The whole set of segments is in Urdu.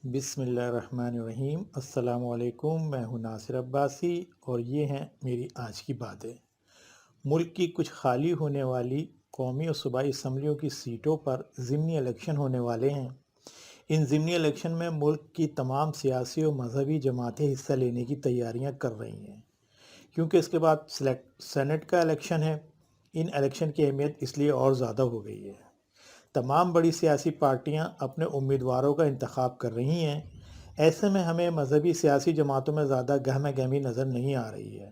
بسم اللہ الرحمن الرحیم۔ السلام علیکم، میں ہوں ناصر عباسی اور یہ ہیں میری آج کی باتیں۔ ملک کی کچھ خالی ہونے والی قومی اور صوبائی اسمبلیوں کی سیٹوں پر ضمنی الیکشن ہونے والے ہیں۔ ان ضمنی الیکشن میں ملک کی تمام سیاسی اور مذہبی جماعتیں حصہ لینے کی تیاریاں کر رہی ہیں، کیونکہ اس کے بعد سینٹ کا الیکشن ہے۔ ان الیکشن کی اہمیت اس لیے اور زیادہ ہو گئی ہے۔ تمام بڑی سیاسی پارٹیاں اپنے امیدواروں کا انتخاب کر رہی ہیں۔ ایسے میں ہمیں مذہبی سیاسی جماعتوں میں زیادہ گہمہ گہمی نظر نہیں آ رہی ہے۔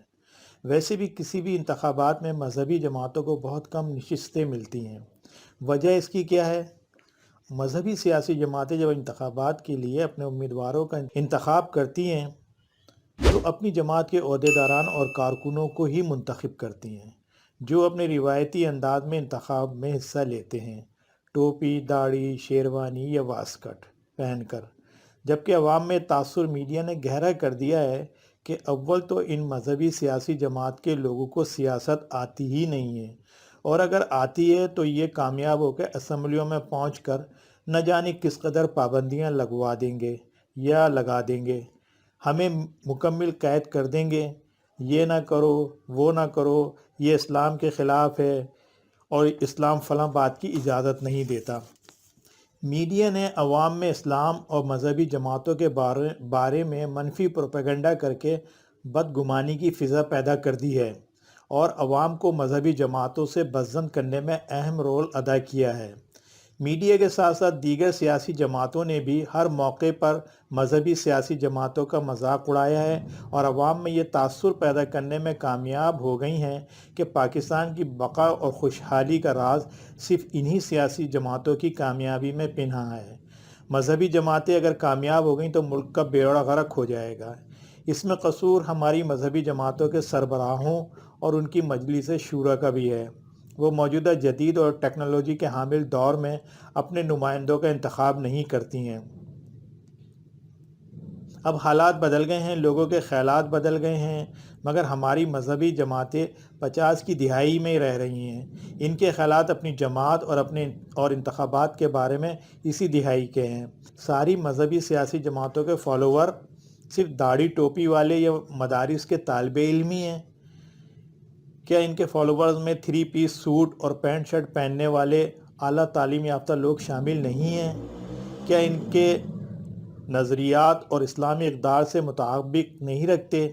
ویسے بھی کسی بھی انتخابات میں مذہبی جماعتوں کو بہت کم نشستیں ملتی ہیں۔ وجہ اس کی کیا ہے؟ مذہبی سیاسی جماعتیں جب انتخابات کے لیے اپنے امیدواروں کا انتخاب کرتی ہیں تو اپنی جماعت کے عہدیداران اور کارکنوں کو ہی منتخب کرتی ہیں، جو اپنے روایتی انداز میں انتخاب میں حصہ لیتے ہیں، ٹوپی، داڑھی، شیروانی یا واسکٹ پہن کر۔ جبکہ عوام میں تاثر میڈیا نے گہرا کر دیا ہے کہ اول تو ان مذہبی سیاسی جماعت کے لوگوں کو سیاست آتی ہی نہیں ہے، اور اگر آتی ہے تو یہ کامیاب ہو کے اسمبلیوں میں پہنچ کر نہ جانے کس قدر پابندیاں لگوا دیں گے یا لگا دیں گے، ہمیں مکمل قید کر دیں گے، یہ نہ کرو، وہ نہ کرو، یہ اسلام کے خلاف ہے اور اسلام فلاں بات کی اجازت نہیں دیتا۔ میڈیا نے عوام میں اسلام اور مذہبی جماعتوں کے بارے میں منفی پروپیگنڈا کر کے بدگمانی کی فضا پیدا کر دی ہے اور عوام کو مذہبی جماعتوں سے بدظن کرنے میں اہم رول ادا کیا ہے۔ میڈیا کے ساتھ ساتھ دیگر سیاسی جماعتوں نے بھی ہر موقع پر مذہبی سیاسی جماعتوں کا مذاق اڑایا ہے اور عوام میں یہ تاثر پیدا کرنے میں کامیاب ہو گئی ہیں کہ پاکستان کی بقا اور خوشحالی کا راز صرف انہی سیاسی جماعتوں کی کامیابی میں پنہاں ہے۔ مذہبی جماعتیں اگر کامیاب ہو گئیں تو ملک کا بیڑا غرق ہو جائے گا۔ اس میں قصور ہماری مذہبی جماعتوں کے سربراہوں اور ان کی مجلس شورا کا بھی ہے۔ وہ موجودہ جدید اور ٹیکنالوجی کے حامل دور میں اپنے نمائندوں کا انتخاب نہیں کرتی ہیں۔ اب حالات بدل گئے ہیں، لوگوں کے خیالات بدل گئے ہیں، مگر ہماری مذہبی جماعتیں 50 کی دہائی میں رہ رہی ہیں۔ ان کے خیالات اپنی جماعت اور انتخابات کے بارے میں اسی دہائی کے ہیں۔ ساری مذہبی سیاسی جماعتوں کے فالوور صرف داڑھی ٹوپی والے یا مدارس کے طالب علم ہی ہیں؟ کیا ان کے فالوورز میں 3 پیس سوٹ اور پینٹ شرٹ پہننے والے اعلیٰ تعلیم یافتہ لوگ شامل نہیں ہیں؟ کیا ان کے نظریات اور اسلامی اقدار سے مطابق نہیں رکھتے؟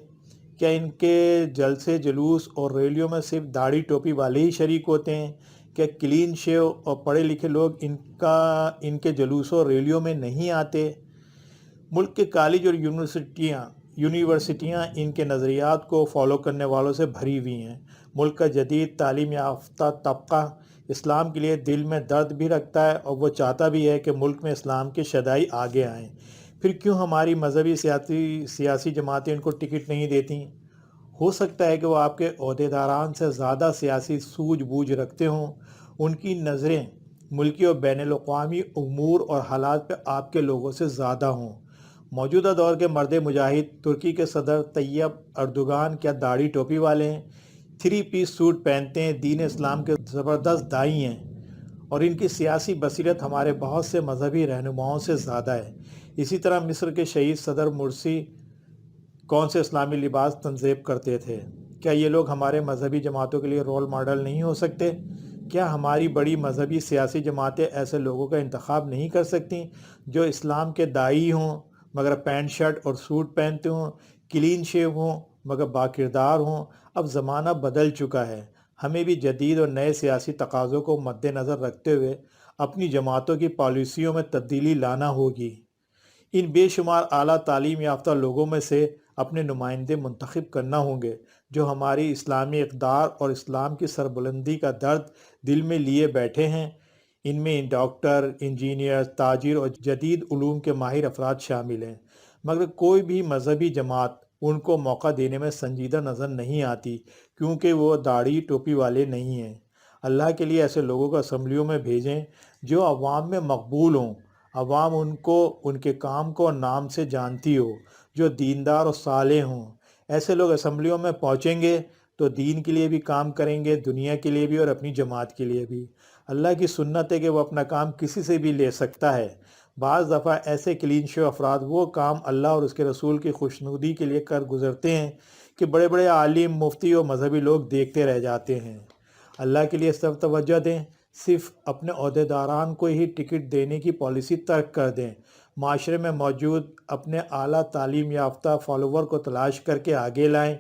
کیا ان کے جلسے جلوس اور ریلیوں میں صرف داڑھی ٹوپی والے ہی شریک ہوتے ہیں؟ کیا کلین شیو اور پڑھے لکھے لوگ ان کے جلوسوں اور ریلیوں میں نہیں آتے؟ ملک کے کالج اور یونیورسٹیاں ان کے نظریات کو فالو کرنے والوں سے بھری ہوئی ہیں۔ ملک کا جدید تعلیم یافتہ طبقہ اسلام کے لیے دل میں درد بھی رکھتا ہے اور وہ چاہتا بھی ہے کہ ملک میں اسلام کے شیدائی آگے آئیں۔ پھر کیوں ہماری مذہبی سیاسی جماعتیں ان کو ٹکٹ نہیں دیتی؟ ہو سکتا ہے کہ وہ آپ کے عہدیداران سے زیادہ سیاسی سوجھ بوجھ رکھتے ہوں۔ ان کی نظریں ملکی اور بین الاقوامی امور اور حالات پہ آپ کے لوگوں سے زیادہ ہوں۔ موجودہ دور کے مرد مجاہد ترکی کے صدر طیب اردوغان کیا داڑھی ٹوپی والے ہیں؟ 3 پیس سوٹ پہنتے ہیں، دین اسلام کے زبردست داعی ہیں، اور ان کی سیاسی بصیرت ہمارے بہت سے مذہبی رہنماؤں سے زیادہ ہے۔ اسی طرح مصر کے شہید صدر مرسی کون سے اسلامی لباس تنصیب کرتے تھے؟ کیا یہ لوگ ہمارے مذہبی جماعتوں کے لیے رول ماڈل نہیں ہو سکتے؟ کیا ہماری بڑی مذہبی سیاسی جماعتیں ایسے لوگوں کا انتخاب نہیں کر سکتیں جو اسلام کے داعی ہوں مگر پینٹ شرٹ اور سوٹ پہنتے ہوں، کلین شیو ہوں مگر باکردار ہوں؟ اب زمانہ بدل چکا ہے، ہمیں بھی جدید اور نئے سیاسی تقاضوں کو مد نظر رکھتے ہوئے اپنی جماعتوں کی پالیسیوں میں تبدیلی لانا ہوگی۔ ان بے شمار اعلیٰ تعلیم یافتہ لوگوں میں سے اپنے نمائندے منتخب کرنا ہوں گے جو ہماری اسلامی اقدار اور اسلام کی سربلندی کا درد دل میں لیے بیٹھے ہیں۔ ان میں ڈاکٹر، انجینئر، تاجر اور جدید علوم کے ماہر افراد شامل ہیں، مگر کوئی بھی مذہبی جماعت ان کو موقع دینے میں سنجیدہ نظر نہیں آتی، کیونکہ وہ داڑھی ٹوپی والے نہیں ہیں۔ اللہ کے لیے ایسے لوگوں کو اسمبلیوں میں بھیجیں جو عوام میں مقبول ہوں، عوام ان کو، ان کے کام کو نام سے جانتی ہو، جو دیندار اور صالح ہوں۔ ایسے لوگ اسمبلیوں میں پہنچیں گے تو دین کے لیے بھی کام کریں گے، دنیا کے لیے بھی اور اپنی جماعت کے لیے بھی۔ اللہ کی سنت ہے کہ وہ اپنا کام کسی سے بھی لے سکتا ہے، بعض دفعہ ایسے کلین شو افراد وہ کام اللہ اور اس کے رسول کی خوشنودی کے لیے کر گزرتے ہیں کہ بڑے بڑے عالم، مفتی اور مذہبی لوگ دیکھتے رہ جاتے ہیں۔ اللہ کے لیے سب توجہ دیں، صرف اپنے عہدیداران کو ہی ٹکٹ دینے کی پالیسی ترک کر دیں، معاشرے میں موجود اپنے اعلیٰ تعلیم یافتہ فالوور کو تلاش کر کے آگے لائیں،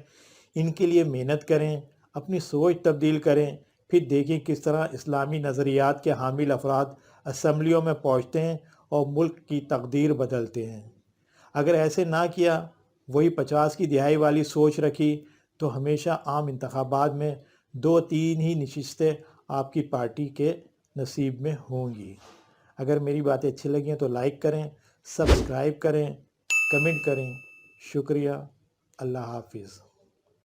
ان کے لیے محنت کریں، اپنی سوچ تبدیل کریں، پھر دیکھیں کس طرح اسلامی نظریات کے حامل افراد اسمبلیوں میں پہنچتے ہیں اور ملک کی تقدیر بدلتے ہیں۔ اگر ایسے نہ کیا، وہی 50 کی دہائی والی سوچ رکھی، تو ہمیشہ عام انتخابات میں 2-3 ہی نشستیں آپ کی پارٹی کے نصیب میں ہوں گی۔ اگر میری باتیں اچھی لگیں تو لائک کریں، سبسکرائب کریں، کمنٹ کریں۔ شکریہ۔ اللہ حافظ۔